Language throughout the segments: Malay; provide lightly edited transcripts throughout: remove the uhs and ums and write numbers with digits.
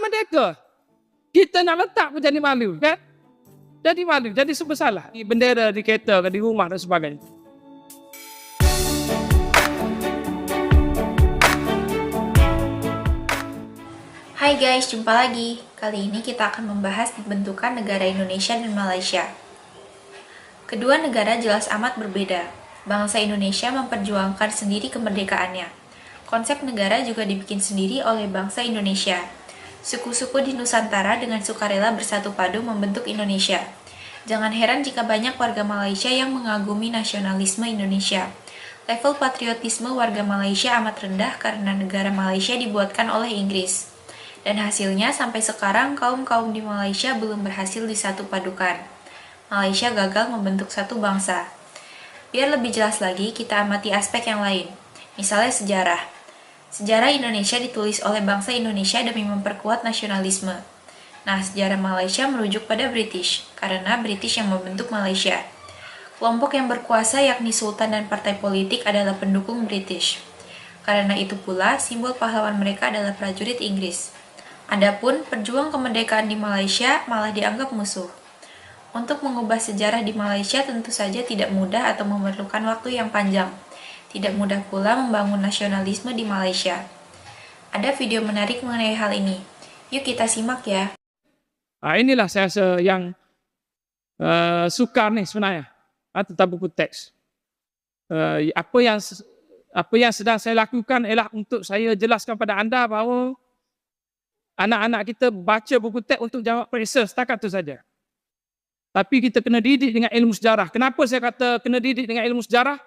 merdeka. Kita nak letak pun jadi malu, kan? Jadi malu, jadi bersalah. Bendera di kereta, di rumah dan sebagainya. Hai guys, jumpa lagi. Kali ini kita akan membahas pembentukan negara Indonesia dan Malaysia. Kedua negara jelas amat berbeda. Bangsa Indonesia memperjuangkan sendiri kemerdekaannya. Konsep negara juga dibikin sendiri oleh bangsa Indonesia. Suku-suku di Nusantara dengan sukarela bersatu padu membentuk Indonesia. Jangan heran jika banyak warga Malaysia yang mengagumi nasionalisme Indonesia. Level patriotisme warga Malaysia amat rendah karena negara Malaysia dibuatkan oleh Inggris. Dan hasilnya sampai sekarang kaum-kaum di Malaysia belum berhasil disatu padukan. Malaysia gagal membentuk satu bangsa. Biar lebih jelas lagi, kita amati aspek yang lain. Misalnya sejarah. Sejarah Indonesia ditulis oleh bangsa Indonesia demi memperkuat nasionalisme. Nah, sejarah Malaysia merujuk pada British, karena British yang membentuk Malaysia. Kelompok yang berkuasa yakni Sultan dan partai politik adalah pendukung British. Karena itu pula, simbol pahlawan mereka adalah prajurit Inggris. Adapun perjuang kemerdekaan di Malaysia malah dianggap musuh. Untuk mengubah sejarah di Malaysia tentu saja tidak mudah atau memerlukan waktu yang panjang. Tidak mudah pula membangun nasionalisme di Malaysia. Ada video menarik mengenai hal ini. Yuk kita simak ya. Inilah saya rasa yang sukar nih sebenarnya tentang buku teks. Apa yang sedang saya lakukan ialah untuk saya jelaskan pada anda bahawa anak-anak kita baca buku teks untuk jawab periksa setakat itu saja. Tapi kita kena didik dengan ilmu sejarah. Kenapa saya kata kena didik dengan ilmu sejarah?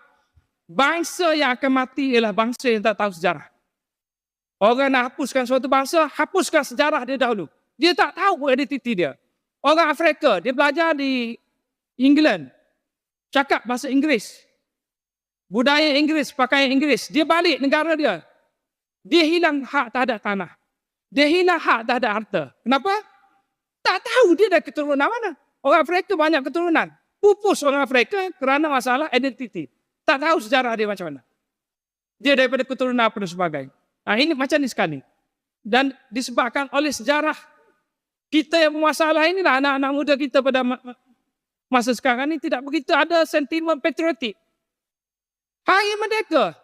Bangsa yang akan mati ialah bangsa yang tak tahu sejarah. Orang nak hapuskan suatu bangsa, hapuskan sejarah dia dahulu. Dia tak tahu identiti dia. Orang Afrika, dia belajar di England, cakap bahasa Inggeris. Budaya Inggeris, pakaian Inggeris. Dia balik negara dia. Dia hilang hak terhadap tanah. Dia hilang hak terhadap harta. Kenapa? Tak tahu dia dari keturunan mana. Orang Afrika banyak keturunan. Pupus orang Afrika kerana masalah identiti. Tak tahu sejarah dia macam mana. Dia daripada keturunan apa dan sebagainya. Ini macam ni sekali. Dan disebabkan oleh sejarah kita yang bermasalah inilah anak-anak muda kita pada masa sekarang ini tidak begitu ada sentimen patriotik. Hari Merdeka.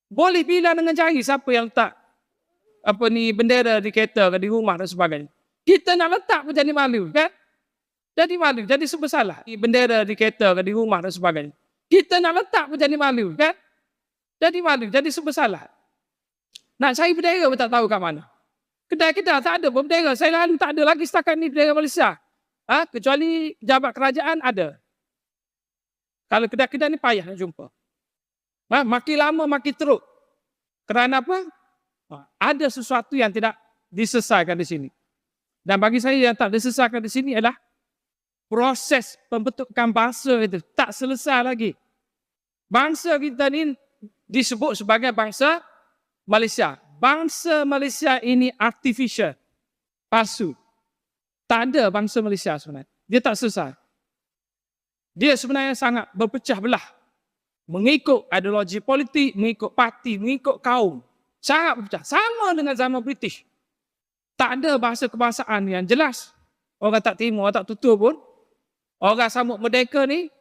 Boleh pilih dengan jari siapa yang letak bendera di kereta, di rumah dan sebagainya. Kita nak letak pun jadi malu, kan? Jadi malu, jadi bersalah. Bendera di kereta, di rumah dan sebagainya. Kita nak letak pun jadi malu, kan? Jadi malu, jadi bersalah. Nak cari bendera pun tak tahu kat mana. Kedai-kedai tak ada pun bendera. Saya lalu tak ada lagi setakat ni bendera Malaysia. Kecuali jabat kerajaan ada. Kalau kedai-kedai ni payah nak jumpa. Makin lama makin teruk. Kerana apa? Ada sesuatu yang tidak diselesaikan di sini. Dan bagi saya yang tak diselesaikan di sini adalah proses pembentukan bangsa itu tak selesai lagi. Bangsa kita ni disebut sebagai bangsa Malaysia. Bangsa Malaysia ini artificial, palsu. Tak ada bangsa Malaysia sebenarnya. Dia tak selesai. Dia sebenarnya sangat berpecah belah. Mengikut ideologi politik, mengikut parti, mengikut kaum. Sangat berpecah. Sama dengan zaman British. Tak ada bahasa kebangsaan yang jelas. Orang tak terima, orang tak tutur pun. Orang sambut merdeka ni,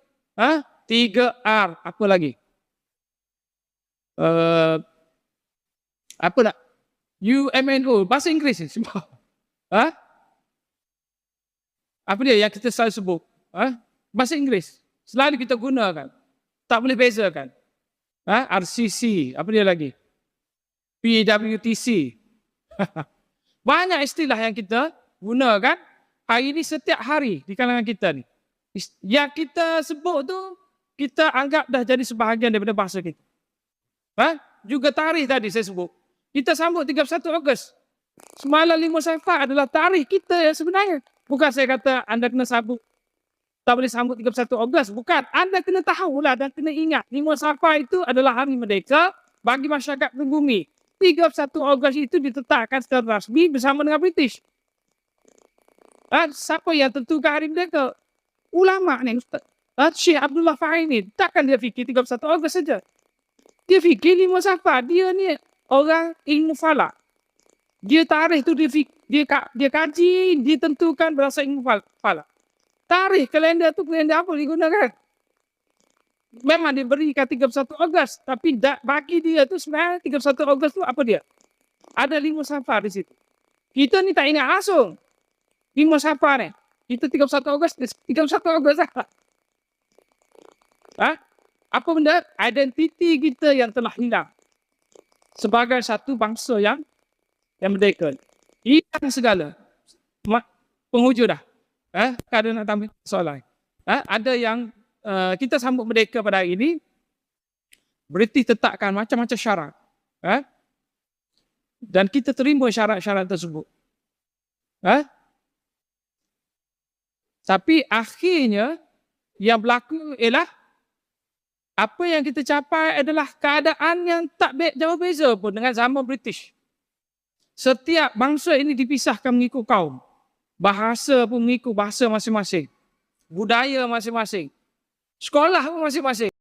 3R, apa lagi? Apa nak? UMNO, bahasa Inggeris ni semua. Apa dia yang kita selalu sebut? Bahasa Inggeris. Selalu kita gunakan. Tak boleh bezakan. RCC, apa dia lagi? PWTC. Banyak istilah yang kita gunakan hari ini setiap hari di kalangan kita ni. Yang kita sebut tu, kita anggap dah jadi sebahagian daripada bahasa kita. Juga tarikh tadi saya sebut. Kita sambut 31 Ogos. Semalam 5 Safar adalah tarikh kita yang sebenarnya. Bukan saya kata anda kena sambut, tak boleh sambut 31 Ogos. Bukan. Anda kena tahulah dan kena ingat. 5 Safar itu adalah hari merdeka bagi masyarakat pribumi. 31 Ogos itu ditetapkan secara rasmi bersama dengan British. Siapa yang tentukan hari merdeka? Ulama ni. Syekh Abdullah Fahimi. Takkan dia fikir 31 Ogos saja. Dia fikir 5 Safar. Dia ni orang ilmu falak. Dia tarikh tu dia kaji, dia tentukan berdasarkan ilmu falak. Tarikh kalender tu kalender apa digunakan? Memang dia berikan 31 Ogos, tapi bagi dia tu sebenarnya 31 Ogos tu apa dia? Ada 5 Safar di situ. Kita ni tak ingat langsung 5 Safar ni. Kita 31 Ogos lah. Apa benda? Identiti kita yang telah hilang sebagai satu bangsa yang merdeka. Hilang segala. Penghujung dah. Kada nak tambah soalan. Ada yang kita sambut merdeka pada hari ini, British tetapkan macam-macam syarat. Dan kita terima syarat-syarat tersebut. Tapi akhirnya yang berlaku ialah apa yang kita capai adalah keadaan yang tak jauh beza pun dengan zaman British. Setiap bangsa ini dipisahkan mengikut kaum. Bahasa pun mengikut bahasa masing-masing. Budaya masing-masing. Sekolah pun masing-masing.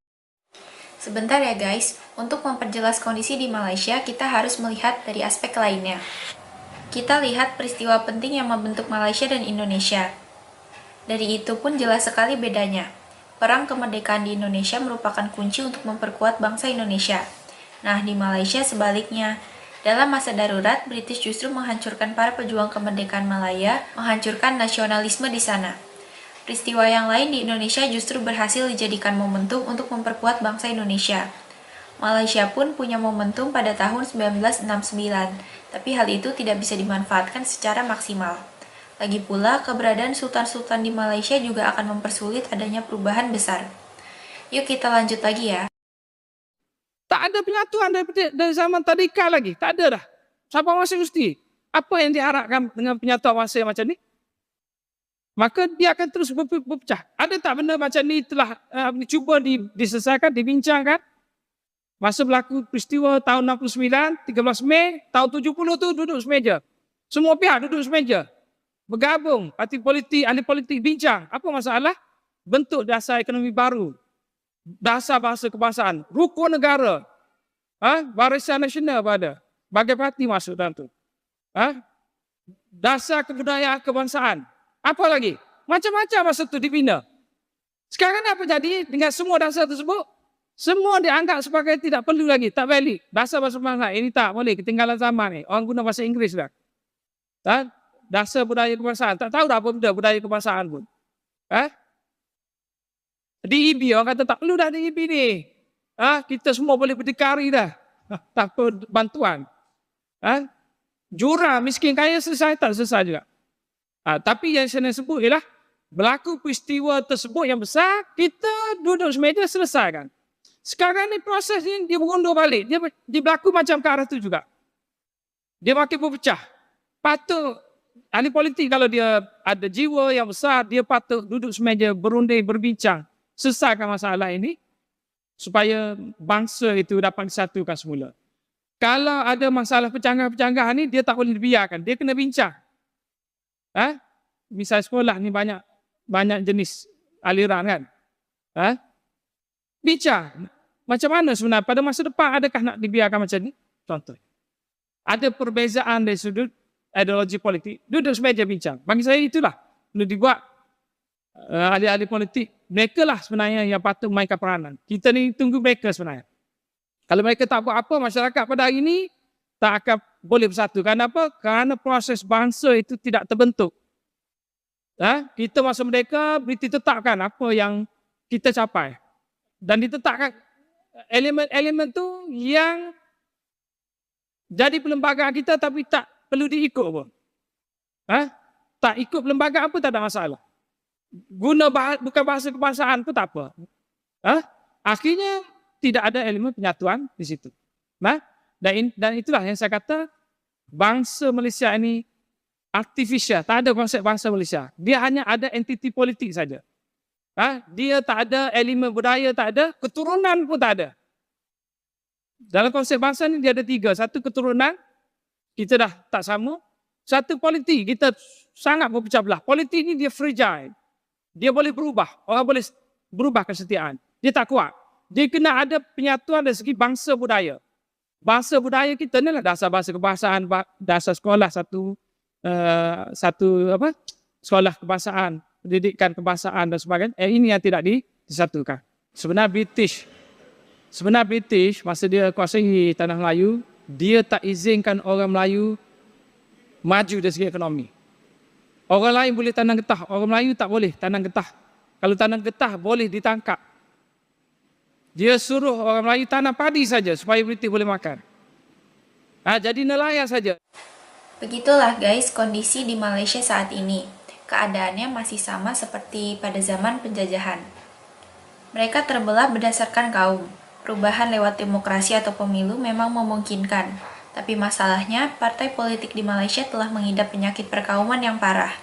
Sebentar ya guys, untuk memperjelas kondisi di Malaysia, kita harus melihat dari aspek lainnya. Kita lihat peristiwa penting yang membentuk Malaysia dan Indonesia. Dari itu pun jelas sekali bedanya. Perang kemerdekaan di Indonesia merupakan kunci untuk memperkuat bangsa Indonesia. Nah, di Malaysia sebaliknya. Dalam masa darurat, British justru menghancurkan para pejuang kemerdekaan Malaya, menghancurkan nasionalisme di sana. Peristiwa yang lain di Indonesia justru berhasil dijadikan momentum untuk memperkuat bangsa Indonesia. Malaysia pun punya momentum pada tahun 1969, tapi hal itu tidak bisa dimanfaatkan secara maksimal. Lagi pula, keberadaan sultan-sultan di Malaysia juga akan mempersulit adanya perubahan besar. Yuk kita lanjut lagi ya. Tak ada penyatuan dari zaman tadika lagi. Tak ada dah. Siapa masih mesti? Apa yang diharapkan dengan penyatuan masa macam ni? Maka dia akan terus berpecah. Ada tak benda macam ni telah cuba diselesaikan, dibincangkan? Masa berlaku peristiwa tahun 69, 13 Mei, tahun 70 tu duduk semeja. Semua pihak duduk semeja. Bergabung, parti politik, ahli politik bincang. Apa masalah? Bentuk dasar ekonomi baru. Dasar bahasa kebangsaan. Rukun negara. Barisan nasional pada. Bagai parti masuk dalam tu. Dasar kebudayaan kebangsaan. Apa lagi? Macam-macam masa tu dibina. Sekarang apa jadi dengan semua dasar tersebut? Semua dianggap sebagai tidak perlu lagi. Tak valid. Dasar bahasa kebangsaan. Ini tak boleh. Ketinggalan zaman ni. Orang guna bahasa Inggeris dah. Dasar budaya kebangsaan. Tak tahu dah apa benda budaya kebangsaan pun. DEB, orang kata tak perlu dah DEB ni. Kita semua boleh berdikari dah. Tanpa bantuan. Jurang miskin kaya selesai tak selesai juga. Tapi yang saya nak sebut ialah berlaku peristiwa tersebut yang besar, kita duduk semeja selesaikan. Sekarang ni proses ni dia berundur balik. Dia berlaku macam ke arah tu juga. Dia makin berpecah. Patut ahli politik kalau dia ada jiwa yang besar, dia patut duduk semeja berunding, berbincang. Selesaikan masalah ini supaya bangsa itu dapat disatukan semula. Kalau ada masalah pecanggah-pecanggah ni, dia tak boleh dibiarkan. Dia kena bincang. Misal sekolah ni banyak jenis aliran kan. Bincang. Macam mana sebenarnya pada masa depan adakah nak dibiarkan macam ni? Contoh. Ada perbezaan dari sudut ideologi politik. Duduk semeja bincang. Bagi saya itulah perlu dibuat. Ahli-ahli politik, mereka lah sebenarnya yang patut memainkan peranan. Kita ni tunggu mereka sebenarnya. Kalau mereka tak buat apa, masyarakat pada hari ini tak akan boleh bersatu. Kerana apa? Kerana proses bangsa itu tidak terbentuk. Kita masa merdeka, ditetapkan apa yang kita capai. Dan ditetapkan elemen-elemen tu yang jadi perlembagaan kita tapi tak perlu diikut pun. Tak ikut perlembagaan pun tak ada masalah. Guna bukan bahasa kebangsaan pun tak apa. Akhirnya tidak ada elemen penyatuan di situ. Dan itulah yang saya kata bangsa Malaysia ini artificial. Tak ada konsep bangsa Malaysia. Dia hanya ada entiti politik saja. Dia tak ada elemen budaya, tak ada. Keturunan pun tak ada. Dalam konsep bangsa ni dia ada 3. Satu keturunan, kita dah tak sama. Satu politik, kita sangat berpecah belah. Politik ni dia fragile. Dia boleh berubah. Orang boleh berubah kesetiaan. Dia tak kuat. Dia kena ada penyatuan dari segi bangsa budaya. bahasa budaya kita ni lah dasar bahasa kebahasaan, dasar sekolah sekolah kebahasaan, pendidikan kebahasaan dan sebagainya. Ini yang tidak disatukan. Sebenarnya British masa dia kuasai tanah Melayu, dia tak izinkan orang Melayu maju dari segi ekonomi. Orang lain boleh tanam getah, orang Melayu tak boleh tanam getah. Kalau tanam getah boleh ditangkap. Dia suruh orang Melayu tanam padi saja supaya British boleh makan. Jadi nelayan saja. Begitulah guys kondisi di Malaysia saat ini. Keadaannya masih sama seperti pada zaman penjajahan. Mereka terbelah berdasarkan kaum. Perubahan lewat demokrasi atau pemilu memang memungkinkan. Tapi masalahnya, partai politik di Malaysia telah mengidap penyakit perkauman yang parah.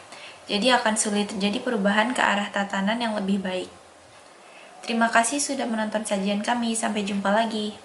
Jadi akan sulit terjadi perubahan ke arah tatanan yang lebih baik. Terima kasih sudah menonton sajian kami. Sampai jumpa lagi.